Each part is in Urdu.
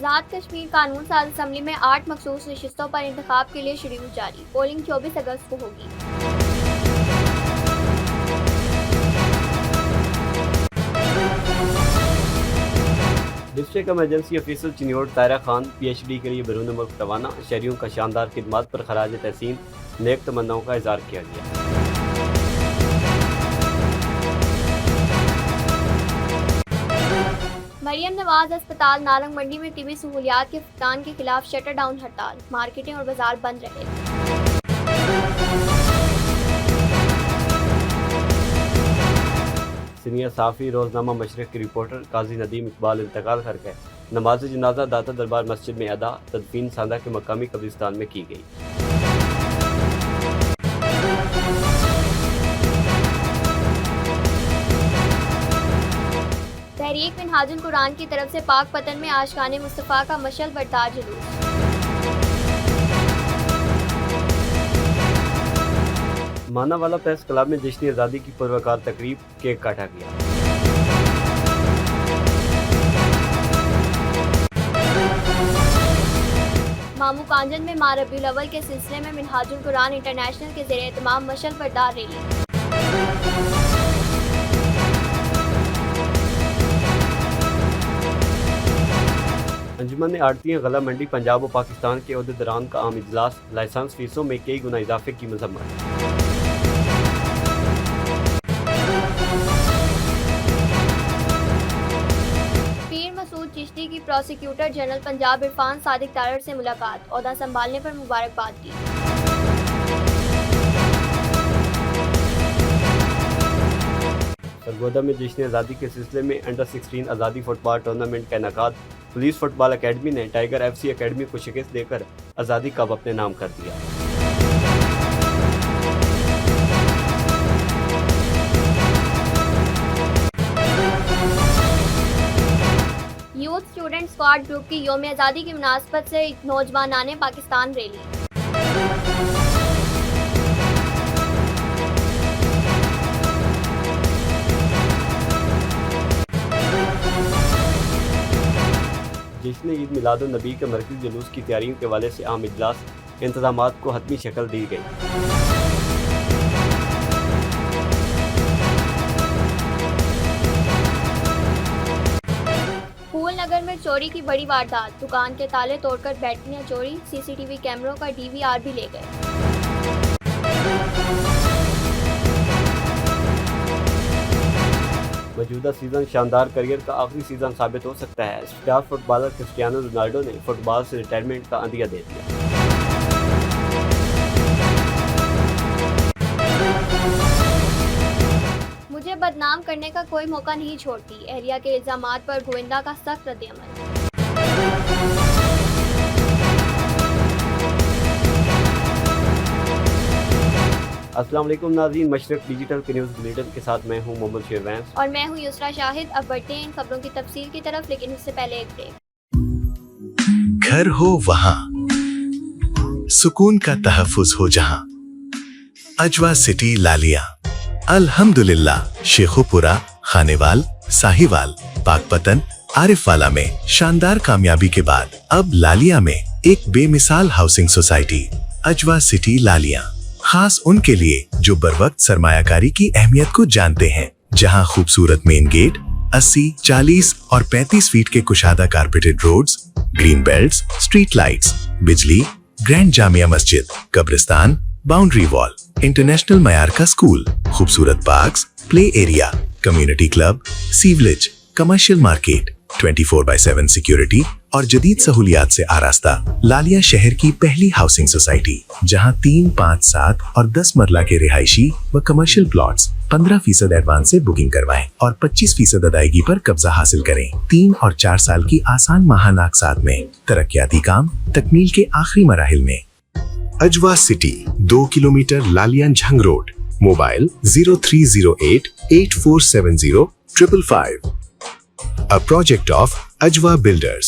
آزاد کشمیر قانون ساز اسمبلی میں 8 مخصوص نشستوں پر انتخاب کے لیے شیڈول جاری، پولنگ 24 اگست کو ہوگی۔ District emergency officer Chiniot Tahira Khan P H D کے لیے بیرون ملک روانہ، شہریوں کا شاندار خدمات پر خراج تحسین نیک تمناؤں کا اظہار کیا گیا۔ مریم نواز ہسپتال نارنگ منڈی میں طبی سہولیات کے فقدان کے خلاف شٹر ڈاؤن ہڑتال، مارکیٹیں اور بازار بند رہے۔ سینئر صحافی روزنامہ مشرق کے رپورٹر قاضی ندیم اقبال انتقال کر گئے، نماز جنازہ داتا دربار مسجد میں ادا، تدفین ساندا کے مقامی قبرستان میں کی گئی۔ تحریک منہاج القرآن کی طرف سے پاک پتن میں عاشقان مصطفیٰ کا مشعل بردار جلوس۔ مانا والا پریس کلب میں جشن آزادی کی پروقار تقریب، کیک کاٹا گیا۔ مامو کانجن میں ماہ ربیع الاول کے سلسلے میں منہاج القرآن انٹرنیشنل کے زیر اہتمام مشعل بردار ریلی۔ انجمن آڑتیہ غلہ منڈی پنجاب و پاکستان کے عہدیداران کا عام اجلاس، لائسنس فیسوں میں کئی گنا اضافے کی مذمت۔ پیر مسعود چشتی کی پروسیکیوٹر جنرل پنجاب عرفان صادق تارڑ سے ملاقات، عہدہ سنبھالنے پر مبارکباد دی۔ سرگودا میں جشن آزادی کے سلسلے میں انڈر 16 آزادی فٹ بال ٹورنامنٹ کا انعقاد، پولیس فٹ بال اکیڈمی نے ٹائیگر ایف سی اکیڈمی کو شکست دے کر آزادی کپ اپنے نام کر دیا۔ یوتھ اسٹوڈنٹ اسکواڈ گروپ کی یوم آزادی کی مناسبت سے نوجوانان پاکستان ریلی۔ جشن عید میلاد النبی کے مرکزی جلوس کی تیاریوں کے حوالے سے عام اجلاس، انتظامات کو حتمی شکل دی گئی۔ پھول نگر میں چوری کی بڑی واردات، دکان کے تالے توڑ کر بیٹریاں چوری، سی سی ٹی وی کیمروں کا ڈی وی آر بھی لے گئے۔ موجودہ سیزن شاندار کریئر کا آخری سیزن ثابت ہو سکتا ہے، star footballer Cristiano Ronaldo نے فٹ بال سے ریٹائرمنٹ کا عندیہ دے دیا۔ مجھے بدنام کرنے کا کوئی موقع نہیں چھوڑتی، اہلیہ کے الزامات پر گووندا کا سخت رد عمل۔ السلام علیکم ناظرین، مشرق ڈیجیٹل کے نیوز بلیٹن کے ساتھ میں ہوں محمد شیر وینس اور میں ہوں یسرا شاہد۔ اب بڑھتے ہیں ان خبروں کی تفصیل کی طرف، لیکن اس سے پہلے ایک بریک۔ گھر ہو وہاں سکون کا تحفظ ہو جہاں، اجوا سٹی لالیاں۔ الحمدللہ شیخو پورہ، خانیوال، ساہیوال، پاک پتن، عارف والا میں شاندار کامیابی کے بعد اب لالیاں میں ایک بے مثال ہاؤسنگ سوسائٹی اجوا سٹی لالیاں، خاص ان کے لیے جو بر وقت سرمایہ کاری کی اہمیت کو جانتے ہیں، جہاں خوبصورت مین گیٹ، 80، 40 اور 35 فیٹ کے کشادہ carpeted roads, green belts, street lights, بجلی، گرینڈ جامعہ مسجد، قبرستان، باؤنڈری وال، انٹرنیشنل معیار کا اسکول، خوبصورت parks, play area, community club, sewerage, commercial market, 24/7 security اور جدید سہولیات سے آراستہ لالیہ شہر کی پہلی ہاؤسنگ سوسائٹی، جہاں 3، 5، 7 اور 10 مرلہ کے رہائشی و کمرشل پلاٹس 15% ایڈوانس سے بکنگ کروائیں اور 25% ادائیگی پر قبضہ حاصل کریں۔ 3 اور 4 سال کی آسان ماہانہ اقساط میں ترقیاتی کام تکمیل کے آخری مراحل میں۔ Ajwa city, 2 kilometre Lalian Jhang road, mobile 0308 8470 555۔ A project of Ajwa Builders۔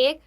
1,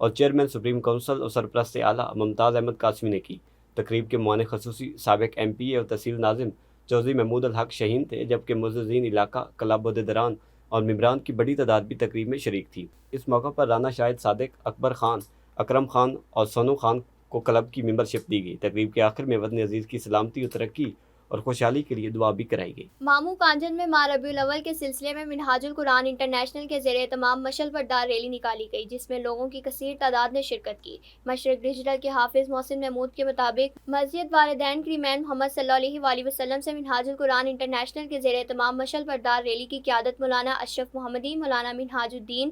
اور چیئرمین سپریم کونسل اور سرپرست اعلیٰ ممتاز احمد قاسمی نے کی۔ تقریب کے معاون خصوصی سابق ایم پی اے اور تحصیل ناظم چودھری محمود الحق شہین تھے، جبکہ معززین علاقہ، کلب عہدیداران اور ممبران کی بڑی تعداد بھی تقریب میں شریک تھی۔ اس موقع پر رانا شاہد صادق، اکبر خان، اکرم خان اور سونو خان کو کلب کی ممبرشپ دی گئی۔ تقریب کے آخر میں وطن عزیز کی سلامتی اور ترقی اور خوشحالی کے لیے دعا بھی کرائی گئی۔ مامو کانجن میں ماہ ربیع الاول کے سلسلے میں منہاج القرآن انٹرنیشنل کے زیر اہتمام مشعل بردار ریلی نکالی گئی، جس میں لوگوں کی کثیر تعداد نے شرکت کی۔ مشرق ڈیجیٹل کے حافظ محسن محمود کے مطابق مسجد والدین کریمین محمد صلی اللہ علیہ وسلم سے منہاج القرآن انٹرنیشنل کے زیر اہتمام مشعل بردار ریلی کی قیادت مولانا اشرف محمدی، مولانا منہاج الدین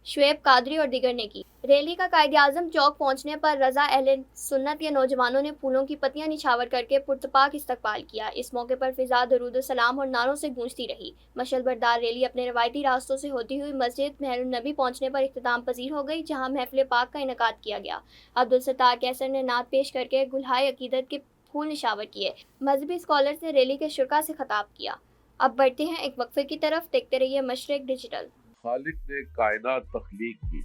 شعیب قادری اور دیگر نے کی۔ ریلی کا قائد اعظم چوک پہنچنے پر رضا اہل سنت کے نوجوانوں نے پھولوں کی پتیاں نچھاور کر کے پرتپاک استقبال کیا۔ اس موقع پر فضا درود و سلام اور نعروں سے گونجتی رہی۔ مشعل بردار ریلی اپنے روایتی راستوں سے ہوتی ہوئی مسجد مہر النبی پہنچنے پر اختتام پذیر ہو گئی، جہاں محفل پاک کا انعقاد کیا گیا۔ عبدالستار کیسر نے نعت پیش کر کے گلہائے عقیدت کے پھول نچھاور کیے۔ مذہبی اسکالرز نے ریلی کے شرکاء سے خطاب کیا۔ اب بڑھتے ہیں ایک وقفے کی طرف، دیکھتے رہیے مشرق ڈیجیٹل۔ خالق نے کائنات تخلیق کی،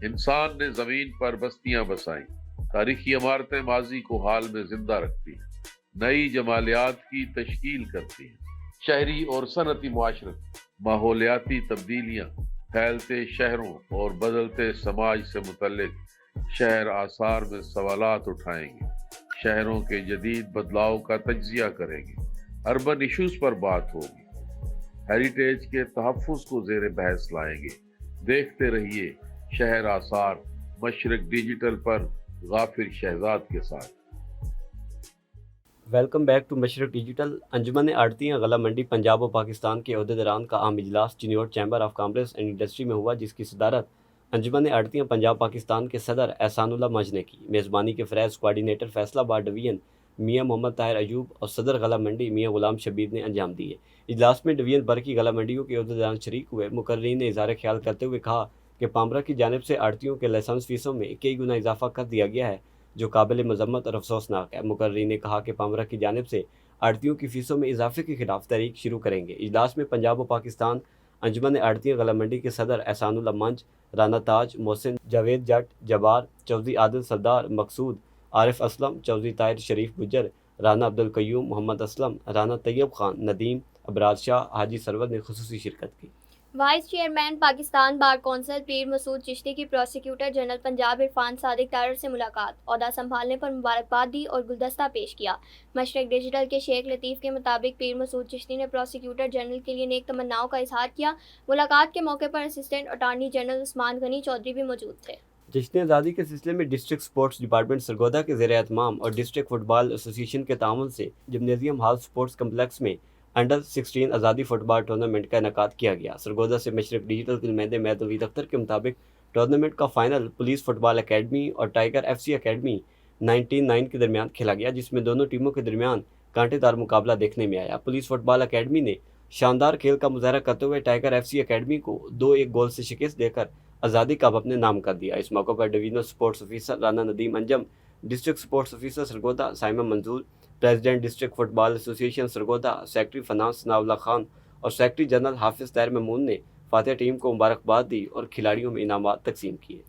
انسان نے زمین پر بستیاں بسائیں، تاریخی عمارتیں ماضی کو حال میں زندہ رکھتی ہیں، نئی جمالیات کی تشکیل کرتی ہیں۔ شہری اور صنعتی معاشرت، ماحولیاتی تبدیلیاں، پھیلتے شہروں اور بدلتے سماج سے متعلق شہر آثار میں سوالات اٹھائیں گے، شہروں کے جدید بدلاؤ کا تجزیہ کریں گے، اربن ایشوز پر بات ہوگی، ہیریٹیج کے تحفظ کو زیر بحث لائیں گے۔ دیکھتے رہیے شہر آثار مشرق ڈیجیٹل پر غافر شہزاد کے ساتھ۔ ویلکم بیک ٹو مشرق ڈیجیٹل۔ انجمن آڑتیاں غلہ منڈی پنجاب و پاکستان کے عہدیداران کا عام اجلاس Chiniot chamber of commerce and industry میں ہوا، جس کی صدارت انجمن آڑتیاں پنجاب پاکستان کے صدر احسان اللہ منج نے کی۔ میزبانی کے فریض کوارڈینیٹر فیصلہ آباد ڈویژن میاں محمد طاہر ایوب اور صدر غلہ منڈی میاں غلام شبیر نے انجام دیے۔ اجلاس میں ڈویژن بھر کی غلہ منڈیوں کے عہدیداران شریک ہوئے۔ مقررین نے اظہار خیال کرتے ہوئے کہا کہ پامرا کی جانب سے آڑتیوں کے لائسنس فیسوں میں کئی گنا اضافہ کر دیا گیا ہے، جو قابل مذمت اور افسوسناک ہے۔ مقررین نے کہا کہ پامرا کی جانب سے آڑتیوں کی فیسوں میں اضافے کے خلاف تحریک شروع کریں گے۔ اجلاس میں پنجاب و پاکستان انجمن آڑتیاں غلہ منڈی کے صدر احسان اللہ منج، رانا تاج، محسن، جاوید جٹ، جبار، چودھری عادل سردار، مقصود، عارف اسلم، چودھری طاہر شریف گجر، رانا عبدالقیوم، محمد اسلم، رانا طیب خان، ندیم، ابراز شاہ، حاجی سرور نے خصوصی شرکت کی۔ Vice chairman Pakistan bar council Pir Masood Chishti کی پروسیکیوٹر جنرل پنجاب عرفان صادق تارڑ سے ملاقات، عہدہ سنبھالنے پر مبارکباد دی اور گلدستہ پیش کیا۔ مشرق ڈیجیٹل کے شیخ لطیف کے مطابق پیر مسعود چشتی نے پروسیکیوٹر جنرل کے لیے نیک تمناؤں کا اظہار کیا۔ ملاقات کے موقع پر اسسٹنٹ اٹارنی جنرل عثمان غنی چودھری بھی موجود تھے۔ جشن آزادی کے سلسلے میں ڈسٹرکٹ سپورٹس ڈپارٹمنٹ سرگودا کے زیر اہتمام اور ڈسٹرکٹ فٹ بال ایسوسی ایشن کے تعاون سے جمنیزیم ہال سپورٹس کمپلیکس میں انڈر 16 آزادی فٹ بال ٹورنامنٹ کا انعقاد کیا گیا۔ سرگودا سے مشرق ڈیجیٹل کے نمائندے میدوید اختر کے مطابق ٹورنامنٹ کا فائنل پولیس فٹ بال اکیڈمی اور ٹائیگر ایف سی اکیڈمی 19 کے درمیان کھیلا گیا، جس میں دونوں ٹیموں کے درمیان کانٹے دار مقابلہ دیکھنے میں آیا۔ پولیس فٹ بال اکیڈمی نے شاندار کھیل کا مظاہرہ کرتے ہوئے ٹائیگر ایف سی اکیڈمی کو 2-1 گول سے شکست دے کر آزادی کپ اپنے نام کر دیا۔ اس موقع پر divisional sports officer Rana Nadeem Anjum, district sports officer Sargodha Saima Manzoor, president district football association Sargodha, secretary finance Sana Ullah Khan اور سیکرٹری جنرل حافظ طاہر ممون نے فاتح ٹیم کو مبارکباد دی اور کھلاڑیوں میں انعامات تقسیم کیے۔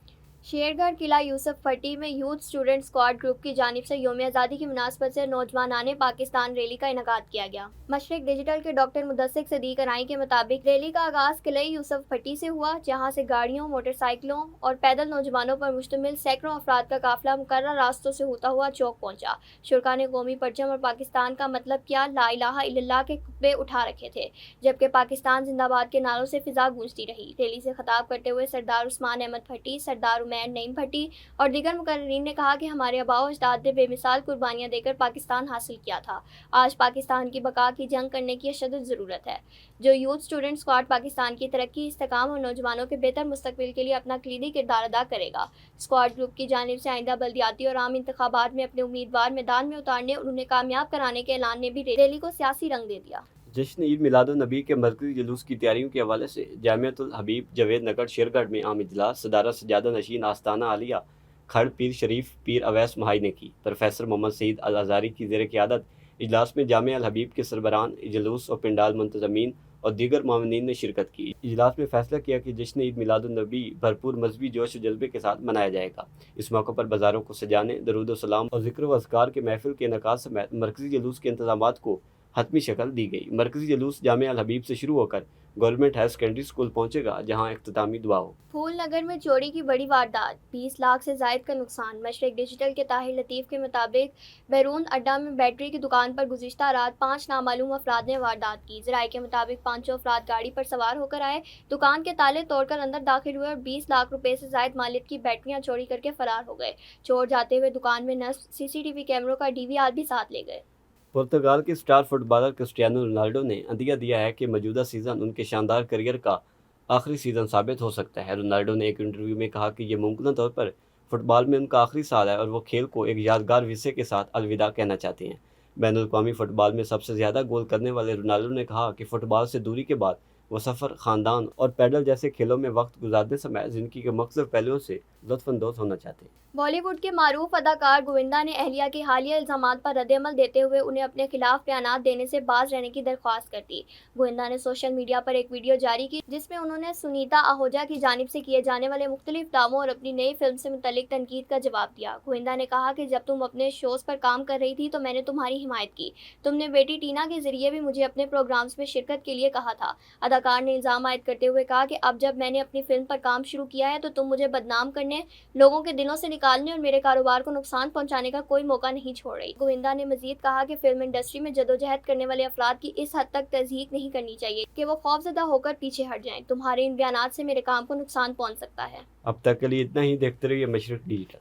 شیرگڑھ قلعہ یوسف پٹی میں یوتھ اسٹوڈنٹ اسکواڈ گروپ کی جانب سے یوم آزادی کی مناسبت سے نوجوانان پاکستان ریلی کا انعقاد کیا گیا۔ مشرق ڈیجیٹل کے ڈاکٹر مدثر صدیق ارائیں کے مطابق ریلی کا آغاز قلعہ یوسف پٹی سے ہوا، جہاں سے گاڑیوں، موٹر سائیکلوں اور پیدل نوجوانوں پر مشتمل سینکڑوں افراد کا قافلہ مقررہ راستوں سے ہوتا ہوا چوک پہنچا۔ شرکاء نے قومی پرچم اور پاکستان کا مطلب کیا لا الہ الا اللہ کے خطبے اٹھا رکھے تھے، جبکہ پاکستان زندہ باد کے نعروں سے فضا گونجتی رہی۔ ریلی سے خطاب کرتے ہوئے سردار عثمان احمد بھٹی، سردار عمیر نعیم بھٹی اور دیگر مقررین نے کہا کہ ہمارے آباء و اجداد نے بے مثال قربانیاں دے کر پاکستان حاصل کیا تھا۔ آج پاکستان کی بقا کی جنگ کرنے کی اشد ضرورت ہے۔ جو یوتھ اسٹوڈنٹ اسکواڈ پاکستان کی ترقی، استحکام اور نوجوانوں کے بہتر مستقبل کے لیے اپنا کلیدی کردار ادا کرے گا۔ اسکواڈ گروپ کی جانب سے آئندہ بلدیاتی اور عام انتخابات میں اپنے امیدوار میدان میں اتارنے اور انہیں کامیاب کرانے کے اعلان نے بھی ریلی کو سیاسی رنگ دے دیا۔ جشن عید میلاد النبی کے مرکزی جلوس کی تیاریوں کے حوالے سے جامعۃ الحبیب جاوید نگر شیرگڑھ میں عام اجلاس صدارت سجادہ نشین آستانہ عالیہ کھڑ پیر شریف پیر اویس مہائی نے کی۔ پروفیسر محمد سعید الازہری کی زیر قیادت اجلاس میں جامعہ الحبیب کے سربراہان جلوس اور پنڈال منتظمین اور دیگر معاونین نے شرکت کی۔ اجلاس میں فیصلہ کیا کہ جشن عید میلاد النبی بھرپور مذہبی جوش و جذبے کے ساتھ منایا جائے گا۔ اس موقع پر بازاروں کو سجانے، درود و سلام اور ذکر و اذکار کے محفل کے انعقاد سمیت مرکزی جلوس کے انتظامات کو حتمی شکل دی گئی۔ مرکزی جلوس جامعہ الحبیب سے شروع ہو کر گورنمنٹ ہائر سیکنڈری اسکول پہنچے گا، جہاں اختتامی دعا ہو۔ پھول نگر میں چوری کی بڑی واردات، 20 لاکھ سے زائد کا نقصان۔ مشرق ڈیجیٹل کے طاہر لطیف کے مطابق بیرون اڈا میں بیٹری کی دکان پر گزشتہ رات 5 نامعلوم افراد نے واردات کی۔ ذرائع کے مطابق 5 افراد گاڑی پر سوار ہو کر آئے، دکان کے تالے توڑ کر اندر داخل ہوئے اور 20 لاکھ روپے سے زائد مالیت کی بیٹریاں چوری کر کے فرار ہو گئے۔ چور جاتے ہوئے دکان میں نصب CCTV کیمروں کا DVR بھی ساتھ لے گئے۔ پرتگال کے star footballer Cristiano Ronaldo نے عندیہ دیا ہے کہ موجودہ سیزن ان کے شاندار کیریئر کا آخری سیزن ثابت ہو سکتا ہے۔ رونالڈو نے ایک انٹرویو میں کہا کہ یہ ممکنہ طور پر فٹ بال میں ان کا آخری سال ہے اور وہ کھیل کو ایک یادگار ورثے کے ساتھ الوداع کہنا چاہتے ہیں۔ بین الاقوامی فٹ بال میں سب سے زیادہ گول کرنے والے رونالڈو نے کہا کہ فٹ بال سے دوری کے بعد وہ سفر، خاندان اور پیڈل جیسے کھیلوں میں وقت گزارنے سمیت زندگی کے مختلف پہلوؤں سے لطف اندوز ہونا چاہتے ہیں۔ بالی ووڈ کے معروف اداکار گووندا نے اہلیہ کے حالیہ الزامات پر رد عمل دیتے ہوئے انہیں اپنے خلاف بیانات دینے سے باز رہنے کی درخواست کر دی۔ گووندا نے سوشل میڈیا پر ایک ویڈیو جاری کی جس میں انہوں نے سنیتا آہوجا کی جانب سے کیے جانے والے مختلف دعووں اور اپنی نئی فلم سے متعلق تنقید کا جواب دیا۔ گووندا نے کہا کہ جب تم اپنے شوز پر کام کر رہی تھی تو میں نے تمہاری حمایت کی۔ تم نے بیٹی ٹینا کے ذریعے بھی مجھے اپنے پروگرامز میں شرکت کے لیے کہا تھا۔ اداکار نے الزام عائد کرتے ہوئے کہا کہ اب جب میں نے اپنی فلم پر کام شروع کیا ہے تو تم مجھے بدنام کرنے، لوگوں کے دلوں سے نکالنے اور میرے کاروبار کو نقصان پہنچانے کا کوئی موقع نہیں چھوڑ رہی۔ گووندا نے مزید کہا کہ فلم انڈسٹری میں جدوجہد کرنے والے افراد کی اس حد تک تصدیق نہیں کرنی چاہیے کہ وہ خوفزدہ ہو کر پیچھے ہٹ جائیں۔ تمہارے ان بیانات سے میرے کام کو نقصان پہنچ سکتا ہے۔ اب تک کے لیے اتنا ہی، دیکھتے رہیے مشرق ڈیجیٹل۔